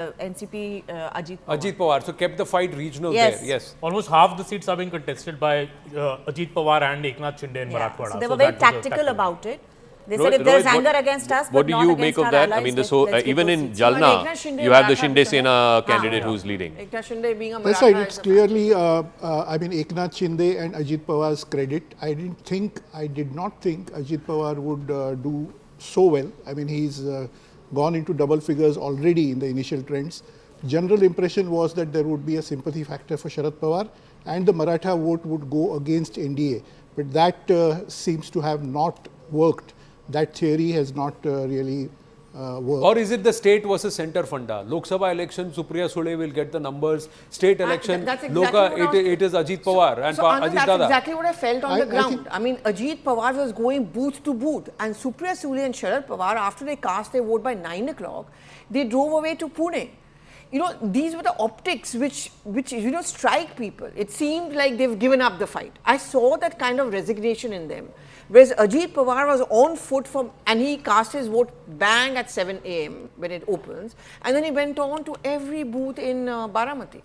NCP Ajit Pawar. So kept the fight regional Yes. there. Yes. Almost half the seats are being contested by Ajit Pawar and Eknath Shinde in Marathwada. So they were very tactical about it. They said if Rohit, there is what- anger against us, What but do not you against make of our that? I allies, mean, this let's whole, get even those in seats. Jalna, Eknath Shinde you have the Maratha Shinde is the Sena candidate who's leading. Eknath Shinde being a That's Maratha right. It's is a clearly, I mean, Eknath Shinde and Ajit Pawar's credit. I did not think Ajit Pawar would do so well. I mean, he's gone into double figures already in the initial trends. General impression was that there would be a sympathy factor for Sharad Pawar and the Maratha vote would go against NDA. But that seems to have not worked. That theory has not really worked. Or is it the state versus center funda? Lok Sabha election, Supriya Sule will get the numbers. State election, that's exactly what it is Ajit Pawar and So Anand, Ajit that's Dada. exactly what I felt on the ground. think- I mean, Ajit Pawar was going booth to booth, and Supriya Sule and Sharad Pawar, after they cast their vote by 9 o'clock, they drove away to Pune. You know, these were the optics which strike people. It seemed like they've given up the fight. I saw that kind of resignation in them. Whereas Ajit Pawar was on foot and he cast his vote bang at 7 a.m. when it opens, and then he went on to every booth in Baramati.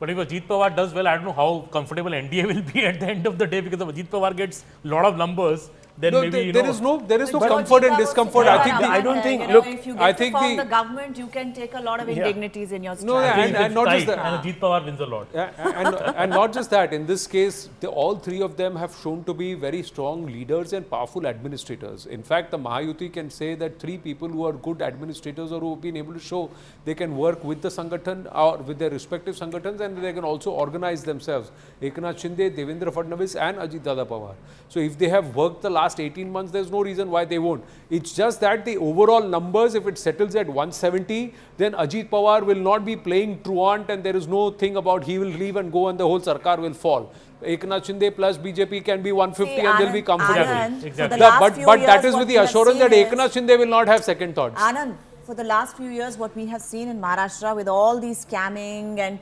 But if Ajit Pawar does well, I don't know how comfortable NDA will be at the end of the day, because if Ajit Pawar gets a lot of numbers, then No, maybe there is no comfort and discomfort. I don't think. Look, If you I get to think form the government, you can take a lot of indignities in your stride. No, and not just that. And Ajit Pawar wins a lot. And not just that, in this case, all three of them have shown to be very strong leaders and powerful administrators. In fact, the Mahayuti can say that three people who are good administrators or who have been able to show they can work with the Sangathan or with their respective Sangathans, and they can also organize themselves. Eknath Shinde, Devendra Fadnavis and Ajit Dada Pawar. So if they have worked the last 18 months, there's no reason why they won't. It's just that the overall numbers, if it settles at 170, then Ajit Pawar will not be playing truant, and there is no thing about he will leave and go and the whole Sarkar will fall. Eknath Shinde plus BJP can be 150 and they'll be comfortable. Anand, Exactly. for the last few But that years, is what with the we have assurance seen that is- Eknath Shinde will not have second thoughts. Anand, for the last few years, what we have seen in Maharashtra with all these scamming and,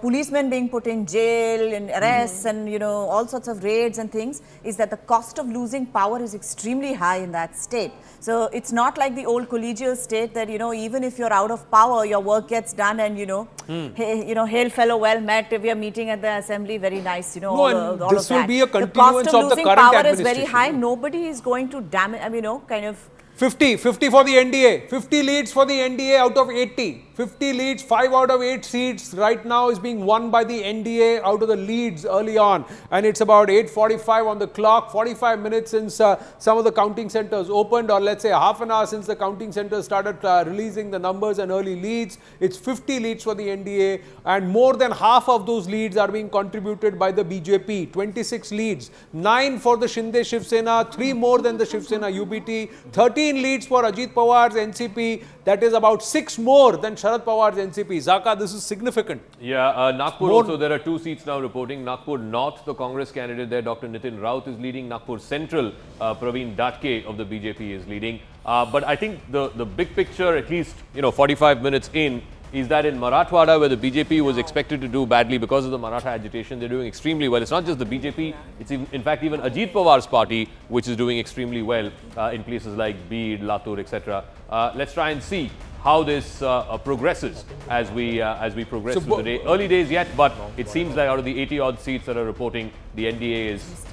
policemen being put in jail and arrests and, all sorts of raids and things, is that the cost of losing power is extremely high in that state. So it's not like the old collegial state that, even if you're out of power, your work gets done and, hey, hail fellow, well met, we are meeting at the assembly, very nice, No, and all this of that. will be a The cost continuance of of the losing current power is very administration. high. Nobody is going to damage, kind of. 50 for the NDA, 50 leads for the NDA out of 80. 50 leads, 5 out of 8 seats right now is being won by the NDA out of the leads early on. And it's about 8:45 on the clock, 45 minutes since some of the counting centers opened, or let's say half an hour since the counting centers started releasing the numbers and early leads. It's 50 leads for the NDA, and more than half of those leads are being contributed by the BJP. 26 leads, 9 for the Shinde Shiv Sena, 3 more than the Shiv Sena UBT, 13 leads for Ajit Pawar's NCP. That is about 6 more than Sharad Pawar's NCP. Zaka, this is significant. Yeah, Nagpur also, there are 2 seats now reporting. Nagpur North, the Congress candidate there, Dr. Nitin Raut is leading. Nagpur Central, Praveen Datke of the BJP is leading. But I think the big picture, at least 45 minutes in, is that in Marathwada, where the BJP was expected to do badly because of the Maratha agitation, they're doing extremely well. It's not just the BJP, it's in fact even Ajit Pawar's party, which is doing extremely well in places like Beed, Latur, etc. Let's try and see how this progresses as we progress through the day. Early days yet, but it seems like out of the 80 odd seats that are reporting, the NDA is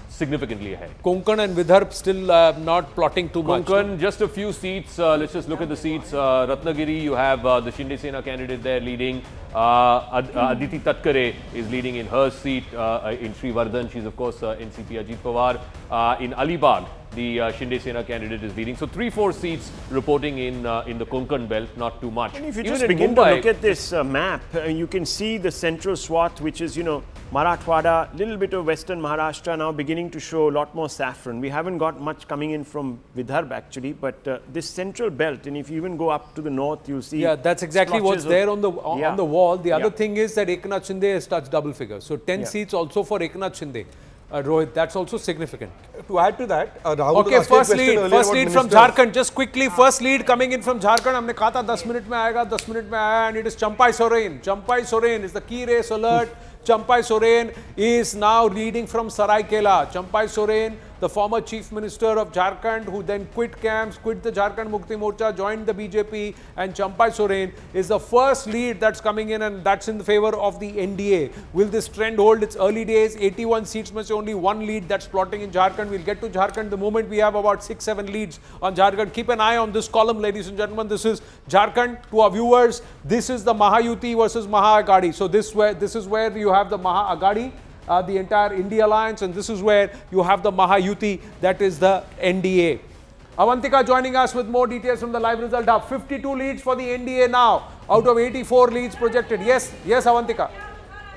significantly ahead. Konkan and Vidarbh still not plotting too much. Konkan, just a few seats. Let's just look at the seats. Ratnagiri, you have the Shinde Sena candidate there leading. Aditi Tatkare is leading in her seat. In Srivardhan, she's of course NCP Ajit Pawar. In Alibag, the Shinde Sena candidate is leading. So 3-4 seats reporting in the Konkan belt, not too much. And if you Even just in begin Mumbai, to look at this map, you can see the central swath, which is, Marathwada, little bit of western Maharashtra now beginning to show a lot more saffron. We haven't got much coming in from Vidarbh actually, but this central belt, and if you even go up to the north, you'll see. Yeah, that's exactly what's there on the wall. The other Yeah. thing is that Eknath Shinde has touched double figures. So 10 seats also for Eknath Shinde. Rohit, that's also significant. To add to that, Rahul Okay, was asked a question earlier first about lead from ministers. Jharkhand. Just quickly, first lead coming in from Jharkhand. हमने कहा था 10 minute में आएगा, 10 minute में आया, and it is Champai Soren. Champai Soren is the key race alert. Champai Soren is now leading from Saraikela. Champai Soren, the former Chief Minister of Jharkhand, who then quit camps, quit the Jharkhand Mukti Morcha, joined the BJP, and Champai Soren is the first lead that's coming in, and that's in favor of the NDA. Will this trend hold? It's early days. 81 seats means only one lead that's plotting in Jharkhand. We'll get to Jharkhand the moment we have about 6-7 leads on Jharkhand. Keep an eye on this column, ladies and gentlemen. This is Jharkhand. To our viewers, this is the Mahayuti versus Maha Aghadi. So this is where you have the Maha Aghadi, the entire India alliance, and this is where you have the Mahayuti, that is the NDA. Avantika joining us with more details from the live result hub. 52 leads for the NDA now, out of 84 leads projected. Yes, Avantika.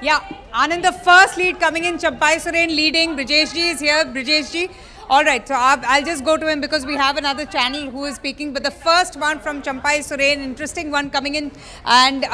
Yeah, Anand, the first lead coming in, Champai Soren leading. Brijesh ji is here. Brijesh ji. All right, so I'll just go to him because we have another channel who is speaking. But the first one from Champai Soren, interesting one coming in. And,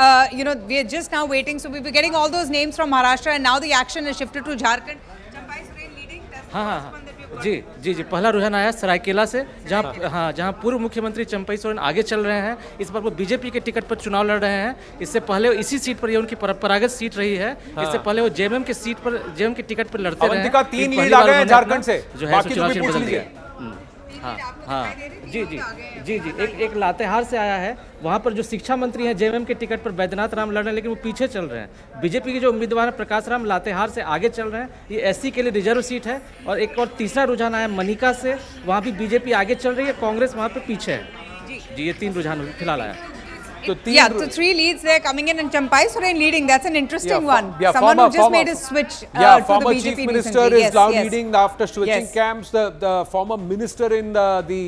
we are just now waiting. So we'll be getting all those names from Maharashtra. And now the action has shifted to Jharkhand. Champai Soren leading. That's the first one that we've got. जी पहला रुझान आया सरायकेला से, जहां पूर्व मुख्यमंत्री चंपई सोरेन आगे चल रहे हैं। इस बार वो बीजेपी के टिकट पर चुनाव लड़ रहे हैं। इससे पहले इसी सीट पर ये उनकी परंपरागत सीट रही है। इससे पहले वो जेएमएम के टिकट पर लड़ते रहे हैं। 3 लीड आ गए हैं झारखंड से, जो है बाकी चुनाव भी चिन्ह पूछ बदल लीजिए। हाँ जी एक लातेहार से आया है। वहाँ पर जो शिक्षा मंत्री हैं जेएमएम के टिकट पर बैद्यनाथ राम लड़ रहे हैं, लेकिन वो पीछे चल रहे हैं। बीजेपी के जो उम्मीदवार हैं प्रकाश राम लातेहार से आगे चल रहे हैं। ये एससी के लिए रिजर्व सीट है। और एक और तीसरा रुझान आया मनिका से, वहाँ भी बीजेपी आगे चल रही है, कांग्रेस वहाँ पे पीछे है। जी ये 3 रुझान फिलहाल आया। So 3 leads there coming in, and Champai Soren leading. That's an interesting one. Someone who just made a switch to the former BJP Chief recently. Minister is now leading after switching Yes. camps. The former minister in the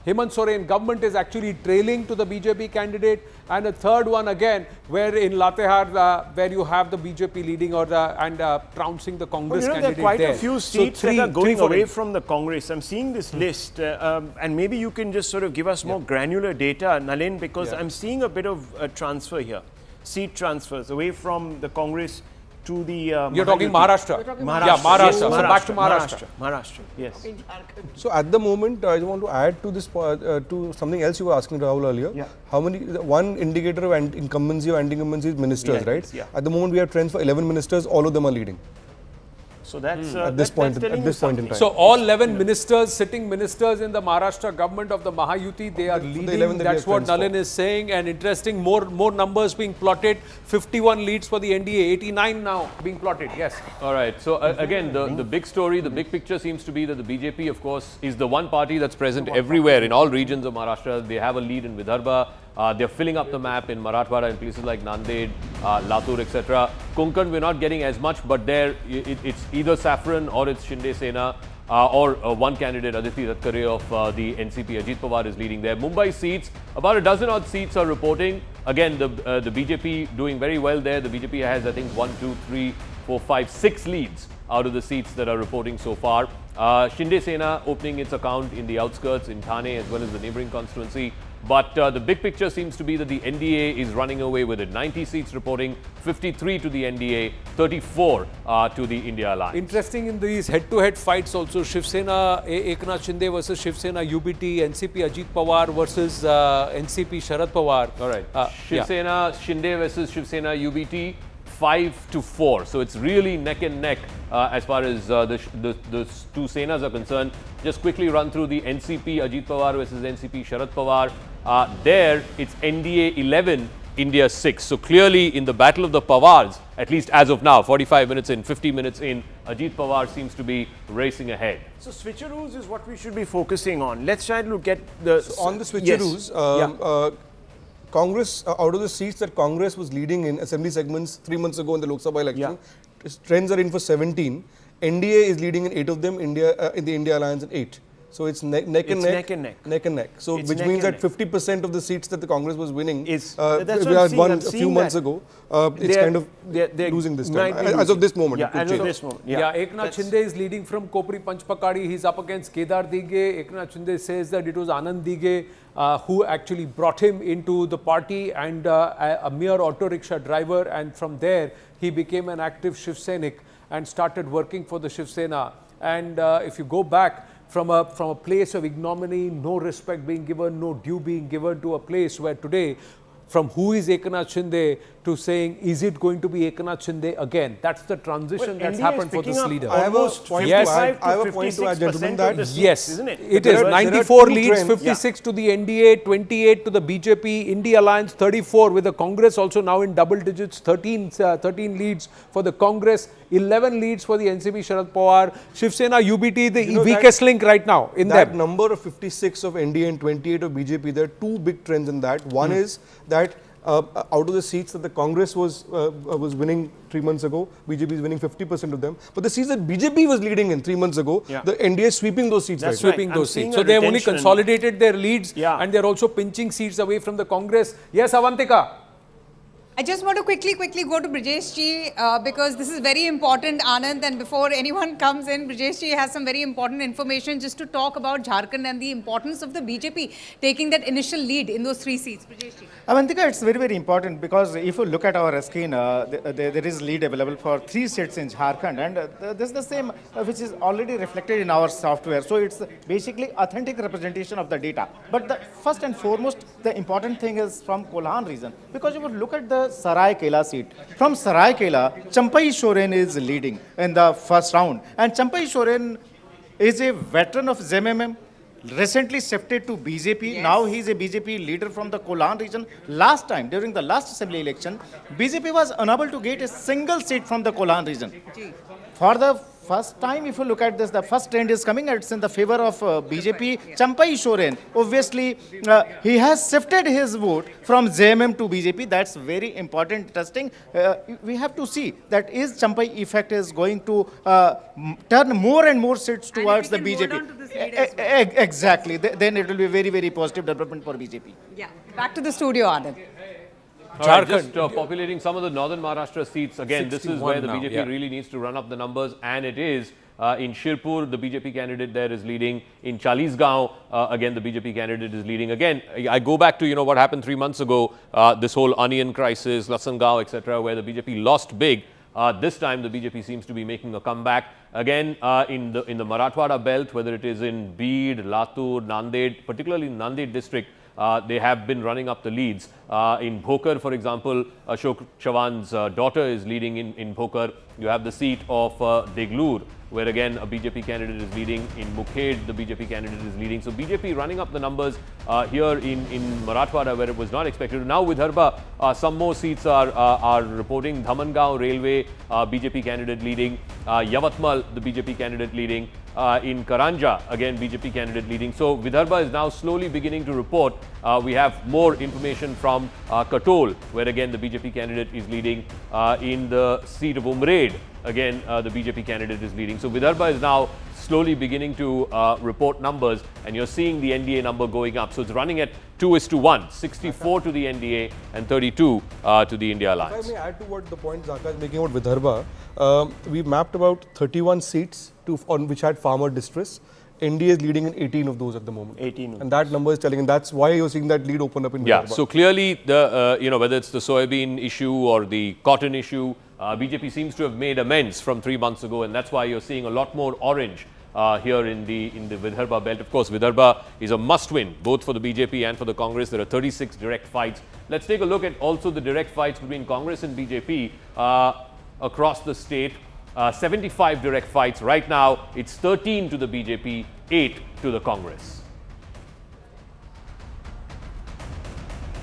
Hemant Soren government is actually trailing to the BJP candidate. And a third one again, where in Latehar, where you have the BJP leading and trouncing the Congress candidate there are quite there. a few seats that are going away from the Congress. I'm seeing this list, and maybe you can just sort of give us more granular data, Nalin, because I'm seeing a bit of a transfer here, seat transfers away from the Congress to the You're talking Maharashtra. Yeah, Maharashtra. So back to Maharashtra. Maharashtra, yes. So at the moment, I want to add to this to something else you were asking Rahul earlier. Yeah. How many? One indicator of incumbency or anti-incumbency is ministers, right? Yeah. At the moment, we have trends for 11 ministers. All of them are leading. So that's at this point in time. So all 11 ministers, sitting ministers in the Maharashtra government of the Mahayuti, they are leading. That's what Nalin is saying. And interesting, more numbers being plotted. 51 leads for the NDA, 89 now being plotted. Yes. All right. So again, the big story, the big picture seems to be that the BJP, of course, is the one party that's present everywhere in all regions of Maharashtra. They have a lead in Vidarbha. They're filling up the map in Marathwada, in places like Nanded, Latur, etc. Konkan, we're not getting as much, but there it's either Saffron or it's Shinde Sena or one candidate, Aditi Ratkare of the NCP, Ajit Pawar, is leading there. Mumbai seats, about a dozen odd seats are reporting. Again, the BJP doing very well there. The BJP has, I think, 1, 2, 3, 4, 5, 6 leads out of the seats that are reporting so far. Shinde Sena opening its account in the outskirts in Thane as well as the neighbouring constituency. But the big picture seems to be that the NDA is running away with it. 90 seats reporting, 53 to the NDA, 34 to the India Alliance. Interesting in these head-to-head fights also. Shiv Sena, Eknath Shinde versus Shiv Sena, UBT, NCP Ajit Pawar versus NCP Sharad Pawar. All right. Shiv Sena, Shinde versus Shiv Sena, UBT. 5-4. So it's really neck and neck as far as the two Senas are concerned. Just quickly run through the NCP Ajit Pawar versus NCP Sharad Pawar. There it's NDA 11, India 6. So clearly in the battle of the Pawars, at least as of now, 45 minutes in, 50 minutes in, Ajit Pawar seems to be racing ahead. So switcheroos is what we should be focusing on. Let's try to look at the... So on the switcheroos, Congress, out of the seats that Congress was leading in assembly segments 3 months ago in the Lok Sabha election, trends are in for 17. NDA is leading in 8 of them, in the India Alliance in 8. So it's neck and neck. So It's which neck means and that 50% of the seats that the Congress was winning, is we had won a few months ago. It's kind of losing this time. As of this moment, it could change. Eknath Shinde is leading from Kopri Panchpakadi. He's up against Kedar Dige. Eknath Shinde says that it was Anand Dige who actually brought him into the party, and a mere auto rickshaw driver, and from there he became an active Shiv Sainik and started working for the Shiv Sena. And if you go back from a place of ignominy, no respect being given, no due being given, to a place where today from who is Eknath Shinde to saying, is it going to be Eknath Shinde again? That's the transition that's NDA happened is for picking this up leader. I have a almost point Yes. to add, 55 I have to a point to add, 56% gentlemen, of that the seats, Yes, isn't it? it There is. are 94 two leads, trends. 56 to the NDA, 28 to the BJP, India Alliance 34, with the Congress also now in double digits, 13 leads for the Congress, 11 leads for the NCP Sharad Pawar, Shiv Sena, UBT, the weakest link right now in that them. number of 56 of NDA and 28 of BJP, there are two big trends in that. One is that out of the seats that the Congress was winning 3 months ago, BJP is winning 50% of them. But the seats that BJP was leading in 3 months ago, the NDA is sweeping those seats. That's right now. Sweeping I'm those seeing seats. a So they have only retention. consolidated their leads Yeah. and they're also pinching seats away from the Congress. Yes, Avantika. I just want to quickly go to Brijesh ji because this is very important, Anand, and before anyone comes in, Brijesh ji has some very important information just to talk about Jharkhand and the importance of the BJP taking that initial lead in those 3 seats. Brijesh ji. Avantika, it's very, very important because if you look at our screen, there is lead available for 3 seats in Jharkhand, and this is the same which is already reflected in our software. So it's basically authentic representation of the data. But the first and foremost, the important thing is from Kolhan region, because you would look at the Saraikela seat. From Saraikela, Champai Soren is leading in the first round, and Champai Soren is a veteran of ZMM. Recently shifted to BJP. Yes. Now he is a BJP leader from the Kolhan region. Last time, during the last assembly election, BJP was unable to get a single seat from the Kolhan region. For the first time, if you look at this, the first trend is coming. It's in the favor of BJP. Champai Soren, obviously, he has shifted his vote from JMM to BJP. That's very important testing. We have to see that is Champai effect is going to turn more and more seats towards the And if we can hold BJP. on to this lead as well. Exactly. Then it will be very, very positive development for BJP. Yeah. Back to the studio, Anand. All right, just populating some of the northern Maharashtra seats. Again, this is 61 where the now, BJP yeah. really needs to run up the numbers, and it is. In Shirpur, the BJP candidate there is leading. In Chalisgaon, again, the BJP candidate is leading. Again, I go back to, what happened 3 months ago, this whole onion crisis, Lasangao, etc., where the BJP lost big. This time, the BJP seems to be making a comeback. Again, in the Marathwada belt, whether it is in Beed, Latur, Nanded, particularly in Nanded district, they have been running up the leads. In Bhokar, for example, Ashok Chavan's daughter is leading in Bhokar. You have the seat of Deglur, where again a BJP candidate is leading. In Mukhed, the BJP candidate is leading. So BJP running up the numbers here in Marathwada, where it was not expected. Now Vidarbha, some more seats are reporting. Dhamangao Railway, BJP candidate leading. Yavatmal, the BJP candidate leading. In Karanja, again BJP candidate leading. So Vidarbha is now slowly beginning to report. We have more information from Katol, where again the BJP candidate is leading. In the seat of Umred, again the BJP candidate is leading. So Vidarbha is now slowly beginning to report numbers, and you're seeing the NDA number going up. So it's running at 2:1, 64 to the NDA and 32 to the India Alliance. If I may add to what the point Zaka is making about Vidarbha, we mapped about 31 seats on which had farmer distress. NDA is leading in 18 of those at the moment. 18 of And that number is telling, and that's why you're seeing that lead open up in Yeah, Vidarbha. so clearly, the whether it's the soybean issue or the cotton issue, BJP seems to have made amends from 3 months ago, and that's why you're seeing a lot more orange here in the Vidarbha belt. Of course, Vidarbha is a must-win both for the BJP and for the Congress. There are 36 direct fights. Let's take a look at also the direct fights between Congress and BJP across the state. 75 direct fights right now. It's 13 to the BJP, 8 to the Congress.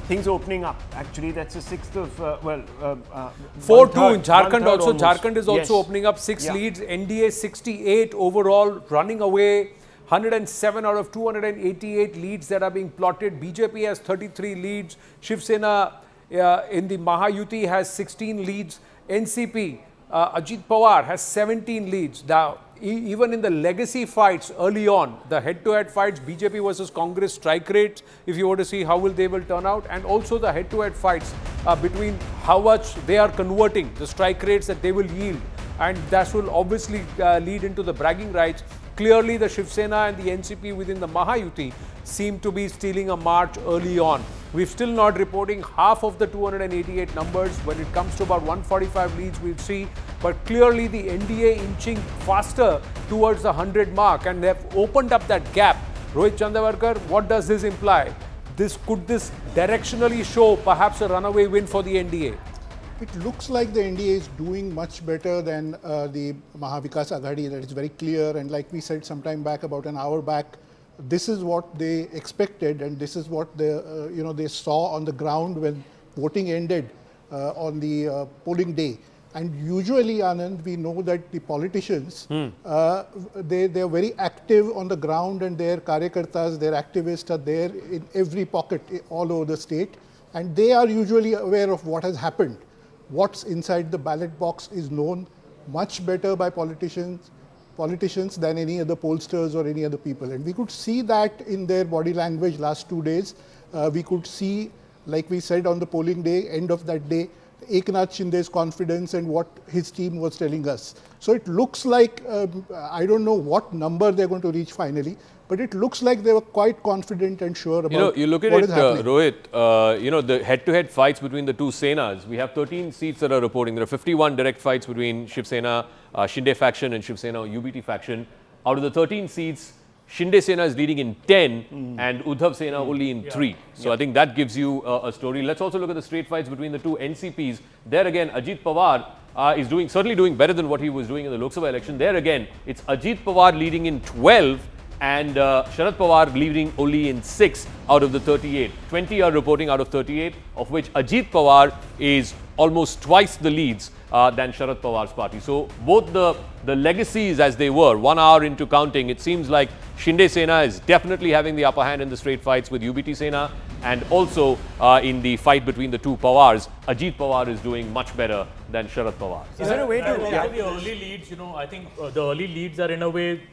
Things opening up. Actually, that's the 6th of 4-2 in Jharkhand also. almost. Jharkhand is also Yes. opening up 6 leads. NDA 68 overall, running away. 107 out of 288 leads that are being plotted. BJP has 33 leads. Shiv Sena in the Mahayuti has 16 leads. NCP, Ajit Pawar has 17 leads. Now, even in the legacy fights early on, the head-to-head fights, BJP versus Congress strike rates, if you want to see how they will turn out, and also the head-to-head fights between how much they are converting, the strike rates that they will yield, and that will obviously lead into the bragging rights. Clearly, the Shiv Sena and the NCP within the Mahayuti seem to be stealing a march early on. We're still not reporting half of the 288 numbers. When it comes to about 145 leads, we'll see. But clearly, the NDA inching faster towards the 100 mark, and they've opened up that gap. Rohit Chandavarkar, what does this imply? could this directionally show perhaps a runaway win for the NDA? It looks like the NDA is doing much better than the Maha Vikas Aghadi. That is very clear. And like we said some time back, about an hour back, this is what they expected, and this is what they, they saw on the ground when voting ended on the polling day. And usually, Anand, we know that the politicians, they are very active on the ground, and their karyakartas, their activists are there in every pocket all over the state. And they are usually aware of what has happened. What's inside the ballot box is known much better by politicians than any other pollsters or any other people. And we could see that in their body language last 2 days. We could see, like we said on the polling day, end of that day, Eknath Shinde's confidence and what his team was telling us. So it looks like, I don't know what number they're going to reach finally, but it looks like they were quite confident and sure about you look at what it, is happening. Rohit, the head-to-head fights between the two Senas, we have 13 seats that are reporting. There are 51 direct fights between Shiv Sena, Shinde faction and Shiv Sena UBT faction. Out of the 13 seats, Shinde Sena is leading in 10 and Uddhav Sena only in 3. So I think that gives you a story. Let's also look at the straight fights between the two NCPs. There again, Ajit Pawar is certainly doing better than what he was doing in the Lok Sabha election. There again, it's Ajit Pawar leading in 12 and Sharad Pawar leading only in 6 out of the 38. 20 are reporting out of 38, of which Ajit Pawar is almost twice the leads than Sharad Pawar's party. So both the legacies as they were, 1 hour into counting, it seems like Shinde Sena is definitely having the upper hand in the straight fights with UBT Sena, and also in the fight between the two Pawars, Ajit Pawar is doing much better than Sharad Pawar. Is there a way to... The early leads, I think the early leads are in a way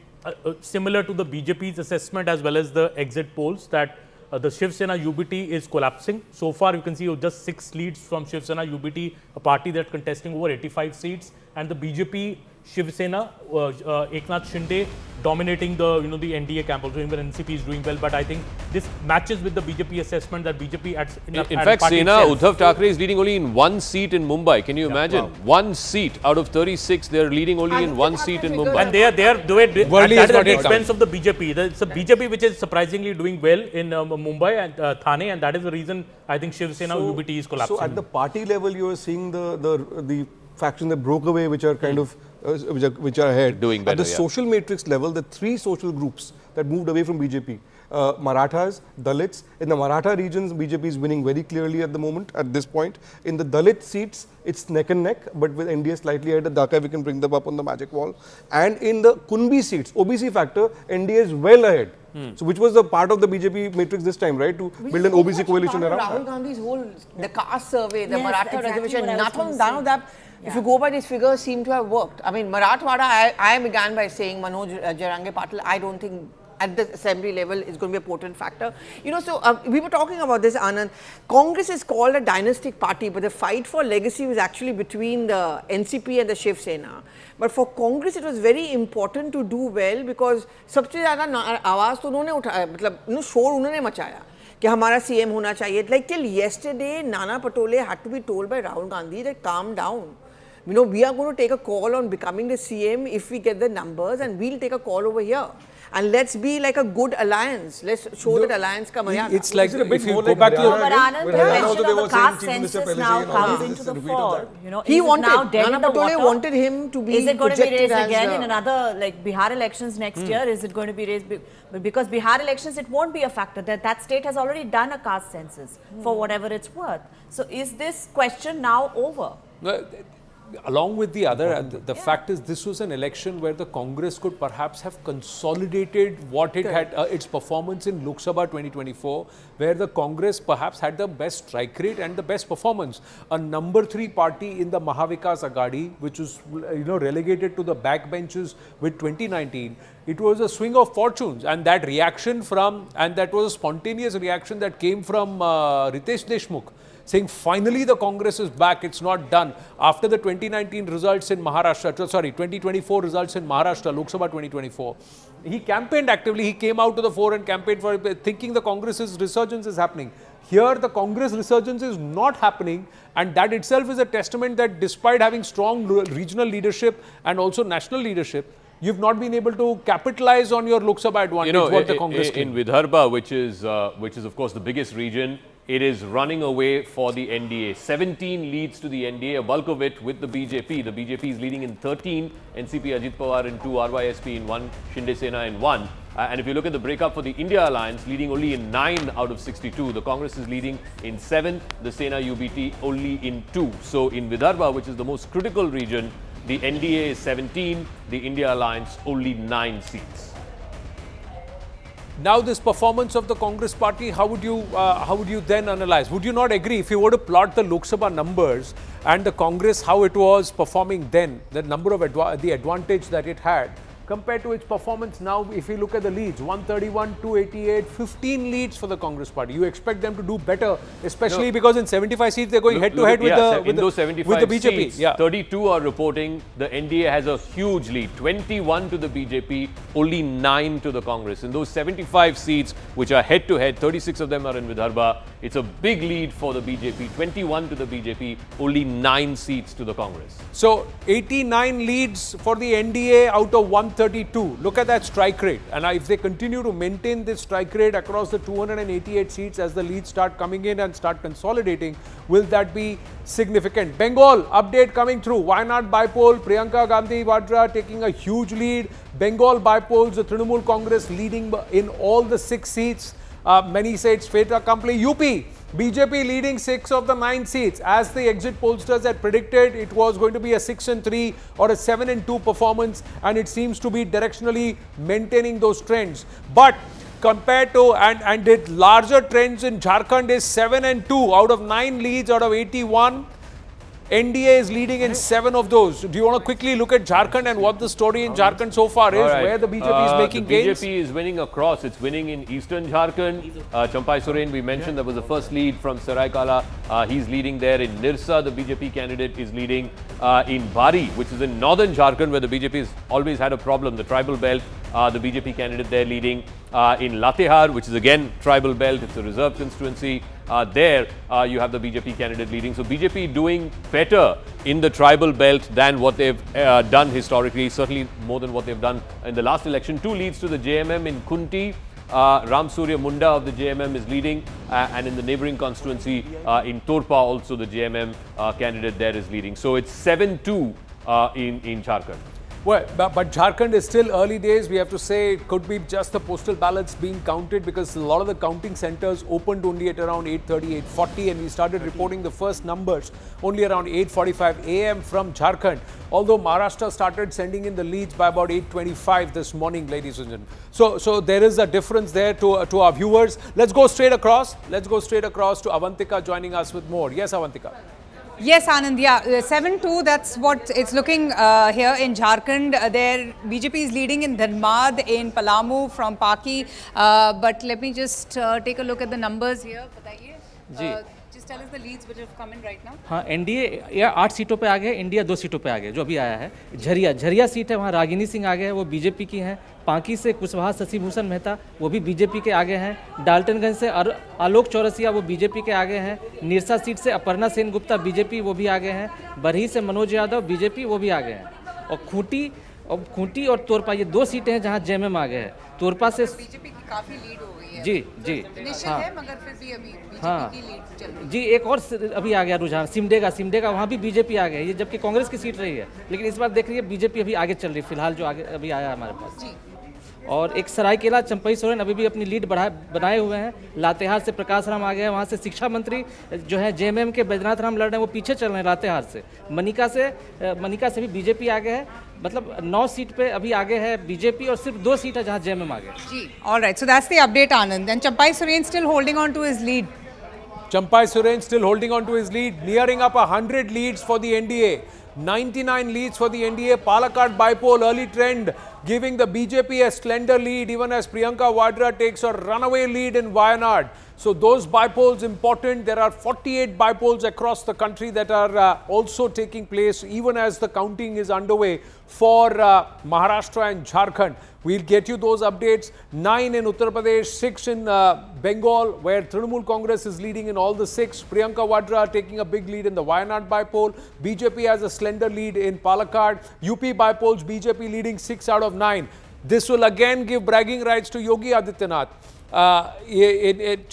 similar to the BJP's assessment as well as the exit polls, that the Shiv Sena UBT is collapsing. So far, you can see just 6 leads from Shiv Sena UBT, a party that's contesting over 85 seats, and the BJP Shiv Sena, Eknath Shinde dominating the the NDA camp. Also, even NCP is doing well, but I think this matches with the BJP assessment that BJP in fact, Sena, Uddhav Thackeray is leading only in 1 seat in Mumbai. Can you imagine? Wow. 1 seat out of 36, they are leading only in 1 seat in Mumbai. And they are at the expense of the BJP. It's a BJP which is surprisingly doing well in Mumbai and Thane, and that is the reason I think Shiv Sena UBT is collapsing. So at the party level, you are seeing the faction that broke away, which are kind of which are ahead. Doing better, at the social matrix level, the 3 social groups that moved away from BJP, Marathas, Dalits. In the Maratha regions, BJP is winning very clearly at the moment, at this point. In the Dalit seats, it's neck and neck, but with NDA slightly ahead of Dhaka, we can bring them up on the magic wall. And in the Kunbi seats, OBC factor, NDA is well ahead. So which was the part of the BJP matrix this time, right? To build an OBC coalition around Rahul Gandhi's whole, the caste survey, the Maratha reservation, none of that, if you go by these figures, seem to have worked. I mean, Marathwada, I began by saying Manoj Jarange Patil, I don't think at the assembly level is going to be a potent factor. So we were talking about this, Anand. Congress is called a dynastic party, but the fight for legacy was actually between the NCP and the Shiv Sena. But for Congress, it was very important to do well because सबसे ज़्यादा आवाज़ तो उन्होंने उठाया, मतलब शोर उन्होंने मचाया कि हमारा CM होना चाहिए. Like till yesterday, Nana Patole had to be told by Rahul Gandhi that calm down. We are going to take a call on becoming the CM if we get the numbers, and we'll take a call over here. And let's be like a good alliance. Let's show that alliance ka maryada. It's like if you go back to but Anand, the mention of the caste census now comes into the fore. He wanted, now dead Nana in the Patole water? wanted him to be Is it going to be raised projected again as in another, like Bihar elections next year? Is it going to be raised? Because Bihar elections, it won't be a factor. That state has already done a caste census for whatever it's worth. So is this question now over? Along with the other, the fact is this was an election where the Congress could perhaps have consolidated what it had, its performance in Lok Sabha 2024, where the Congress perhaps had the best strike rate and the best performance. A number 3 party in the Maha Vikas Aghadi, which was relegated to the backbenches with 2019, it was a swing of fortunes, and that reaction that was a spontaneous reaction that came from Ritesh Deshmukh, saying finally the Congress is back, it's not done. After the 2019 results in Maharashtra, 2024 results in Maharashtra, Lok Sabha 2024, he campaigned actively, he came out to the fore and campaigned for it, thinking the Congress's resurgence is happening. Here the Congress resurgence is not happening, and that itself is a testament that despite having strong regional leadership and also national leadership, you've not been able to capitalize on your Lok Sabha advantage. What the Congress in Vidarbha, which is of course the biggest region, it is running away for the NDA. 17 leads to the NDA, a bulk of it with the BJP. The BJP is leading in 13, NCP Ajit Pawar in 2, RYSP in 1, Shinde Sena in 1. And if you look at the breakup for the India Alliance, leading only in 9 out of 62. The Congress is leading in 7, the Sena UBT only in 2. So in Vidarbha, which is the most critical region, the NDA is 17, the India Alliance only 9 seats. Now this performance of the Congress party, how would you then analyze? Would you not agree if you were to plot the Lok Sabha numbers and the Congress, how it was performing then, the number of the advantage that it had, compared to its performance now? If you look at the leads, 131, 288, 15 leads for the Congress party. You expect them to do better, especially because in 75 seats they're going head to head with the BJP. Seats, 32 are reporting the NDA has a huge lead, 21 to the BJP, only 9 to the Congress. In those 75 seats which are head to head, 36 of them are in Vidarbha. It's a big lead for the BJP, 21 to the BJP, only 9 seats to the Congress. So 89 leads for the NDA out of 132. Look at that strike rate. And if they continue to maintain this strike rate across the 288 seats as the leads start coming in and start consolidating, will that be significant? Bengal update coming through. Wayanad bypoll, Priyanka Gandhi Vadra taking a huge lead. Bengal bypolls, the Trinamool Congress leading in all the 6 seats. Many say it's fait accompli. UP, BJP leading 6 of the 9 seats. As the exit pollsters had predicted, it was going to be a 6-3 or a 7-2 performance, and it seems to be directionally maintaining those trends. But compared to, and the larger trends in Jharkhand is 7-2 out of 9 leads out of 81. NDA is leading in 7 of those. Do you want to quickly look at Jharkhand and what the story in Jharkhand so far is, where the BJP is making gains? The BJP is winning across. It's winning in eastern Jharkhand. Champai Soren, we mentioned, that was the first lead from Saraikala. He's leading there. In Nirsa, the BJP candidate is leading. In Bari, which is in northern Jharkhand, where the BJP has always had a problem, the tribal belt, the BJP candidate there leading. In Latehar, which is again tribal belt, it's a reserve constituency. There you have the BJP candidate leading. So BJP doing better in the tribal belt than what they've done historically, certainly more than what they've done in the last election. 2 leads to the JMM in Kunti. Ram Surya Munda of the JMM is leading, and in the neighbouring constituency in Torpa also the JMM candidate there is leading. So it's 7-2 in Jharkhand. Well, but Jharkhand is still early days. We have to say it could be just the postal ballots being counted, because a lot of the counting centers opened only at around 8:30, 8:40, and we started reporting the first numbers only around 8:45 a.m. from Jharkhand. Although Maharashtra started sending in the leads by about 8:25 this morning, ladies and gentlemen. So there is a difference there to our viewers. Let's go straight across. Let's go straight across to Avantika joining us with more. Yes, Avantika. Yes, Anand, yeah, 7-2, that's what it's looking here in Jharkhand. There, BJP is leading in Dharmad, in Palamu, from Paki. But let me just take a look at the numbers here. Just tell us the leads which have come in right now. हाँ, NDA या 8 सीटों पे आ गए, India 2 सीटों पे आ गए, जो अभी आया है। झरिया सीट है, वहाँ रागिनी सिंह आगे है, वो बीजेपी की हैं। पांकी से कुशवाहा शशिभूषण मेहता, वो भी बीजेपी के आगे हैं। डाल्टनगंज से आलोक चौरसिया, वो बीजेपी के आगे हैं। निरसा सीट से अपर्णा सेन गुप्ता, बीजेपी, वो भी आगे हैं। बरही से मनोज यादव, बीजेपी, वो भी आगे हैं। और खूंटी और तोरपा, ये 2 सीटें हैं जहाँ जेएमएम आगे है। तोरपा से बीजेपी की काफी लीड हो गई है। जी निश्चित है, मगर फिर भी अभी बीजेपी की लीड चल रही है। जी, एक और अभी आ गया रुझान, सिमडेगा, वहाँ भी बीजेपी आ गई है, ये जबकि कांग्रेस की सीट रही है, लेकिन इस बार देख रही है बीजेपी अभी आगे चल रही है, फिलहाल जो आगे अभी आया है हमारे पास। और एक सरायकेला चंपई सोरेन अभी भी अपनी लीड बनाए हुए हैं। लातेहार से प्रकाश राम आ गए हैं, वहाँ से शिक्षा मंत्री जो है जेएमएम के बैजनाथ राम लड़ रहे हैं, वो पीछे चल रहे हैं लातेहार से। मनिका से भी बीजेपी आगे है, मतलब 9 सीट पे अभी आगे है बीजेपी, और सिर्फ 2 सीट है जहाँ जेएमएम आगे है। जी, alright, so that's the update Anand. And Champai Soren still holding on to his lead. Champai Soren still holding on to his lead, nearing up 100 leads for the NDA. 99 leads for the NDA. Palakkad bypoll early trend giving the BJP a slender lead, even as Priyanka Vadra takes a runaway lead in Wayanad. So those bypolls important. There are 48 bypolls across the country that are also taking place, even as the counting is underway for Maharashtra and Jharkhand. We'll get you those updates. 9 in Uttar Pradesh, 6 in Bengal, where Trinamool Congress is leading in all the 6. Priyanka Vadra taking a big lead in the Wayanad bypoll. BJP has a slender lead in Palakkad. UP by polls, BJP leading 6 out of 9. This will again give bragging rights to Yogi Adityanath.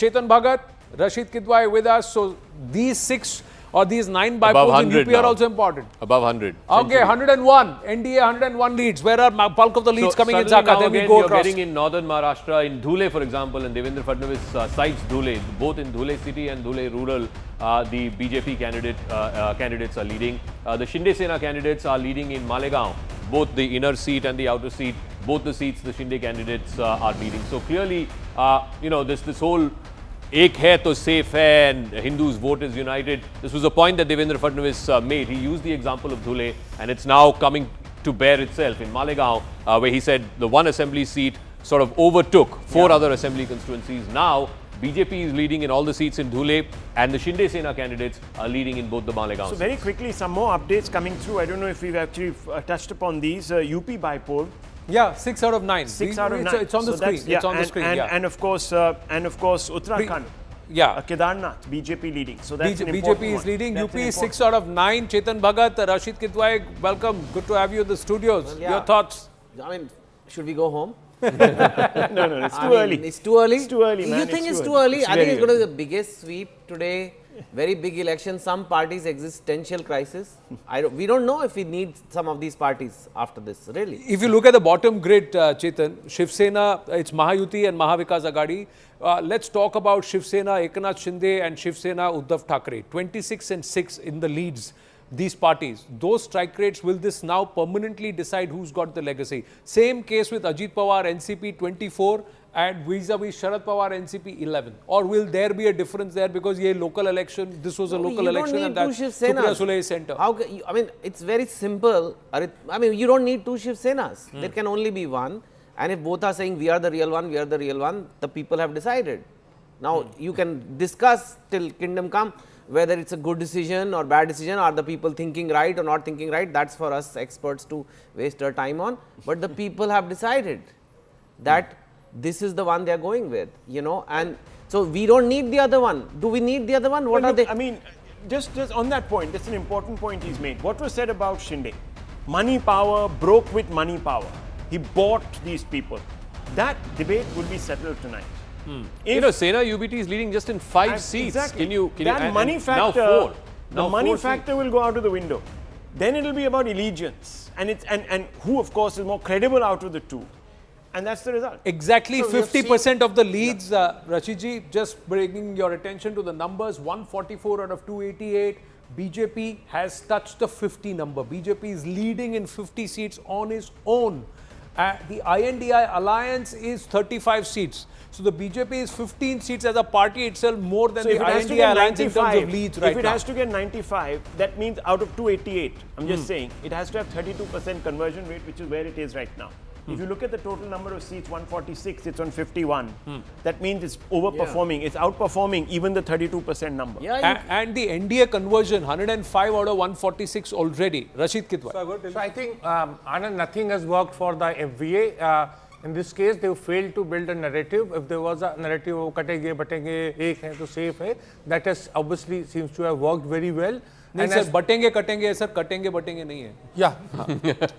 Chetan Bhagat, Rashid Kidwai with us. So these 6 or these 9 by polls in UP are also important. Above 100. Okay, 101. NDA 101 leads. Where are bulk of the leads coming in suddenly Zakha? now Then we again go you're across. getting in northern Maharashtra, in Dhule for example, and Devendra Fadnavis cites Dhule. Both in Dhule city and Dhule rural, the BJP candidates are leading. The Shinde Sena candidates are leading in Malegaon. Both the inner seat and the outer seat, both the seats the Shinde candidates are leading. So clearly, this whole Ek hai to safe hai and Hindus vote is united. This was a point that Devendra Fadnavis made. He used the example of Dhule, and it's now coming to bear itself in Malegaon, where he said the one assembly seat sort of overtook 4 other assembly constituencies. Now, BJP is leading in all the seats in Dhule, and the Shinde Sena candidates are leading in both the Malegaon So seats. very quickly, some more updates coming through. I don't know if we've actually touched upon these. UP by poll. Yeah, 6 out of 9. 6 out of 9. It's on the screen. It's on the screen. And of course, Uttarakhand. Kedarnath, BJP leading. So that's an important BJP is one. leading. That's UP an is important 6 out of 9. Chetan Bhagat, Rashid Kidwai, welcome. Good to have you in the studios. Well, yeah. Your thoughts? I mean, should we go home? No, it's too early. It's too early? It's too early, man. You think it's too early? It's I think very it's going to be the biggest sweep today. Very big election. Some parties' existential crisis. We don't know if we need some of these parties after this, really. If you look at the bottom grid, Chetan, Shiv Sena, it's Mahayuti and Maha Vikas Aghadi. Let's talk about Shiv Sena, Eknath Shinde and Shiv Sena, Uddhav Thackeray. 26 and 6 in the leads. These parties, those strike rates, will this now permanently decide who's got the legacy? Same case with Ajit Pawar, NCP 24 and vis-a-vis Sharad Pawar, NCP 11. Or will there be a difference there because ye local election, this was a local election and that Supriya Sule is center? I mean, it's very simple. I mean, you don't need 2 Shiv Senas. There can only be one. And if both are saying we are the real one, we are the real one, the people have decided. Now, you can discuss till kingdom come whether it's a good decision or bad decision, are the people thinking right or not thinking right, that's for us experts to waste our time on. But the people have decided that this is the one they are going with, and so we don't need the other one. Do we need the other one? What are they? I mean, just on that point, that's an important point he's made. What was said about Shinde? Money power, broke with money power. He bought these people. That debate will be settled tonight. Sena UBT is leading just in 5 seats. Exactly. Can you that money factor, now 4. The money factor will go out of the window. Then it will be about allegiance, and who, of course, is more credible out of the two, and that's the result. Exactly, 50% of the leads, Rashidji, just bringing your attention to the numbers, 144 out of 288. BJP has touched the 50 number. BJP is leading in 50 seats on its own. The INDI alliance is 35 seats. So the BJP is 15 seats as a party itself more than the INDI alliance in terms of leads right now. If it has to get 95, that means out of 288, I'm just saying, it has to have 32% conversion rate, which is where it is right now. If you look at the total number of seats, 146, it's on 51. That means it's overperforming. It's outperforming even the 32% number. And the NDA conversion, 105 out of 146 already. Rashid Kidwai. So I think Anand, nothing has worked for the MVA. In this case, they failed to build a narrative. If there was a narrative of katenge, batenge, ek hai to safe hai, that has obviously seems to have worked very well. नहीं sir बटेंगे कटेंगे sir कटेंगे बटेंगे नहीं है Yeah.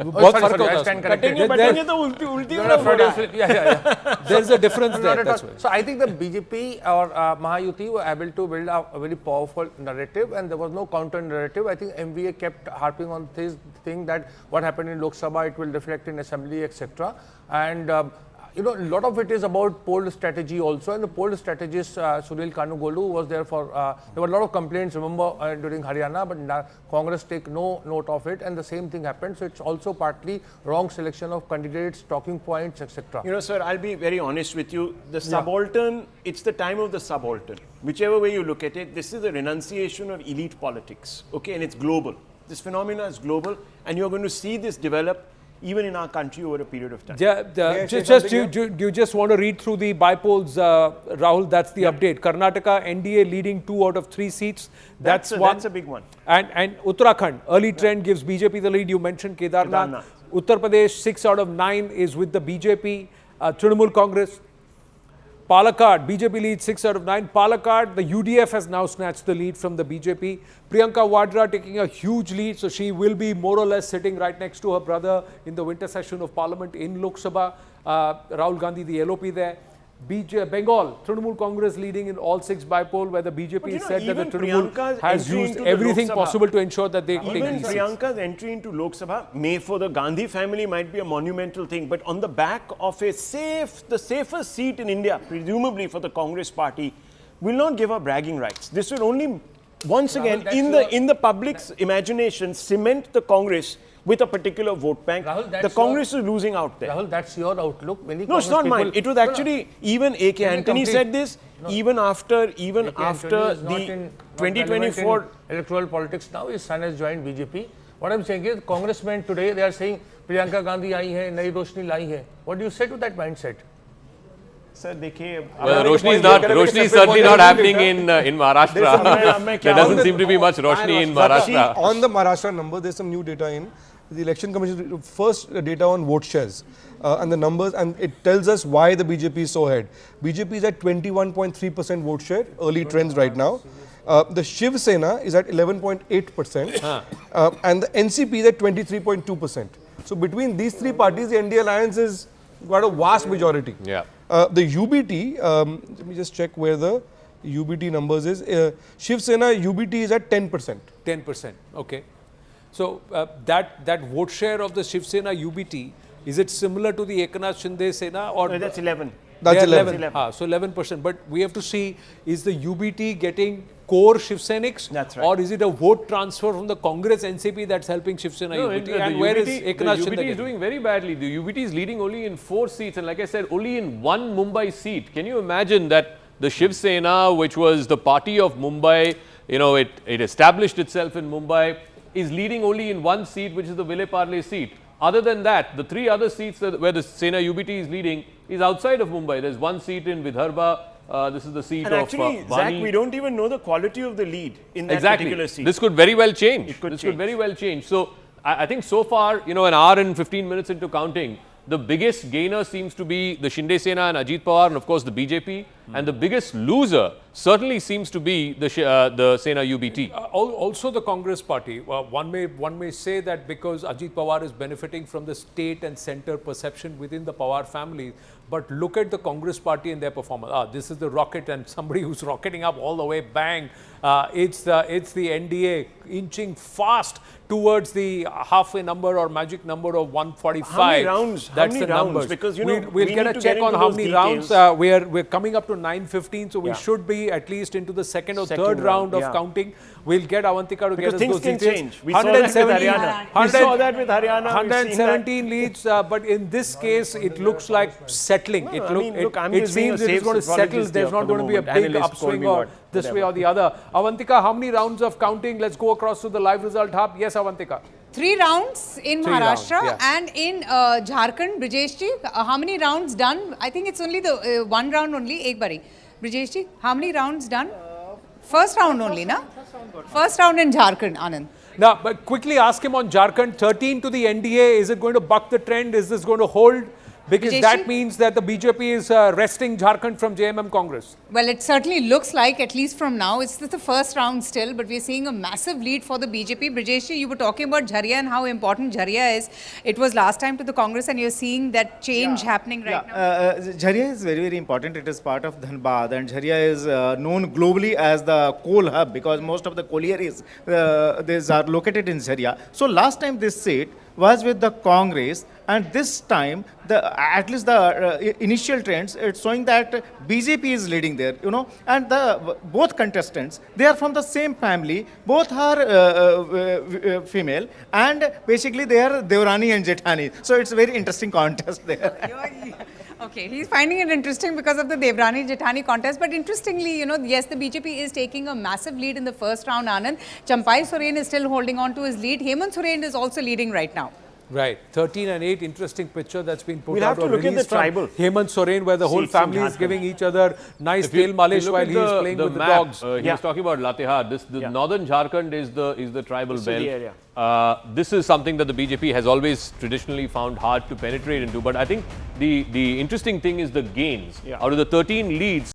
बहुत फर्क होता है कटेंगे बटेंगे तो उल्टी there's a difference there. That's why. So I think the BJP or Mahayuti were able to build a very powerful narrative, and there was no counter narrative. I think MVA kept harping on this thing that what happened in Lok Sabha, it will reflect in Assembly, etc. And a lot of it is about poll strategy also, and the poll strategist Sunil Kanugolu was there for, there were a lot of complaints, remember, during Haryana, but Congress take no note of it, and the same thing happened. So it's also partly wrong selection of candidates, talking points, etc. Sir, I'll be very honest with you. The subaltern, it's the time of the subaltern. Whichever way you look at it, this is a renunciation of elite politics, okay, and it's global. This phenomena is global, and you're going to see this develop even in our country over a period of time. You just want to read through the bypolls, Rahul, that's the update. Karnataka, NDA leading 2 out of 3 seats. That's a big one. And Uttarakhand, early trend gives BJP the lead. You mentioned Kedarnath. Uttar Pradesh, 6 out of 9 is with the BJP. Trinamool Congress. Palakkad, BJP leads 6 out of 9. Palakkad, the UDF has now snatched the lead from the BJP. Priyanka Vadra taking a huge lead, so she will be more or less sitting right next to her brother in the winter session of Parliament in Lok Sabha. Rahul Gandhi, the LOP there. Bengal, Trinamool Congress leading in all 6 by poll, where the BJP said that the Trinamool has used everything possible to ensure that they take Even these seats. Priyanka's entry into Lok Sabha may for the Gandhi family might be a monumental thing, but on the back of the safest seat in India, presumably for the Congress party, will not give her bragging rights. This will only, once again, in the public's imagination, cement the Congress with a particular vote bank. Rahul, the Congress is losing out there. Rahul, that's your outlook. Many No, it's not mine. It was actually, even A.K. Antony said this, even after the 2024 electoral politics now, his son has joined BJP. What I'm saying is, congressmen today, they are saying, Priyanka Gandhi aayi hai, nayi roshni lai hai. What do you say to that mindset? Sir, well, Roshni is certainly not happening in Maharashtra. There doesn't seem to be much Roshni in Maharashtra. On the Maharashtra number, there's some new data in. The Election Commission first data on vote shares and the numbers, and it tells us why the BJP is so ahead. BJP is at 21.3% vote share, early trends right now. The Shiv Sena is at 11.8% and the NCP is at 23.2%. So between these 3 parties, the NDA alliance has got a vast majority. Yeah. The UBT, let me just check where the UBT numbers is. Shiv Sena UBT is at 10%. 10%, okay. So that vote share of the Shiv Sena UBT, is it similar to the Eknath Shinde Sena? Or no, that's 11. That's 11. So 11%. But we have to see, is the UBT getting core Shiv Senics? That's right. Or is it a vote transfer from the Congress NCP that's helping Shiv Sena UBT? And where is Eknath Shinde? The UBT is doing very badly. The UBT is leading only in 4 seats. And like I said, only in 1 Mumbai seat. Can you imagine that the Shiv Sena, which was the party of Mumbai, you know, it established itself in Mumbai, is leading only in 1 seat, which is the Vile Parle seat. Other than that, the 3 other seats where the Sena UBT is leading is outside of Mumbai. There's 1 seat in Vidarbha. This is the seat and of actually, Vani. Zach, we don't even know the quality of the lead in that particular seat. This could very well change. It could this could very well change. So I think so far, you know, an hour and 15 minutes into counting, the biggest gainer seems to be the Shinde Sena and Ajit Pawar and of course the BJP. And the biggest loser certainly seems to be the Sena UBT. Also the Congress party. One may say that because Ajit Pawar is benefiting from the state and centre perception within the Pawar family. But look at the Congress party and their performance. This is the rocket, and somebody who's rocketing up all the way, bang. It's the NDA inching fast towards the halfway number or magic number of 145. How many rounds? That's how many the rounds? numbers. Because, you know, we'll get a check on how many rounds. We're coming up to 9:15, so we should be at least into the second or third round of counting. We'll get Avantika to get us those details. Change. We saw that with Haryana. We saw that with Haryana. 117 leads, but in this case, it looks like settling. It seems it is going to settle. There's not going to be a big upswing or this way or the other. Avantika, how many rounds of counting? Let's go across to the live result hub. Yes, Avantika. 3 rounds in Maharashtra and in Jharkhand. Brajeshji, how many rounds done? I think it's only the 1 round only. Ek bari. Brajeshji, how many rounds done? First round only, na? First round in Jharkhand, Anand. Now, but quickly ask him on Jharkhand, 13 to the NDA. Is it going to buck the trend? Is this going to hold? Because that means that the BJP is wresting Jharkhand from JMM Congress. Well, it certainly looks like, at least from now, it's the first round still, but we're seeing a massive lead for the BJP. Brajeshji, you were talking about Jharia and how important Jharia is. It was last time to the Congress, and you're seeing that change happening right now. Jharia is very, very important. It is part of Dhanbad, and Jharia is known globally as the coal hub because most of the collieries are located in Jharia. So last time this seat was with the Congress, and this time at least the initial trends, it's showing that BJP is leading there, you know, and both contestants, they are from the same family, both are female, and basically they are Devrani and Jethani. So it's a very interesting contest there. Okay, he's finding it interesting because of the Devrani-Jethani contest. But interestingly, you know, yes, the BJP is taking a massive lead in the first round, Anand. Champai Soren is still holding on to his lead. Hemant Soren is also leading right now. Right, 13 and 8, interesting picture that's been put We'll out. have to look at the tribal Hemant Soren, where the whole seats in family is Jharkhand. giving each other nice If you- tail malish if you look while at he's playing with the map, dogs. He was talking about Latehar. The northern Jharkhand is the tribal This is belt. the area. This is something that the BJP has always traditionally found hard to penetrate into. But I think the interesting thing is the gains. Yeah. Out of the 13 leads,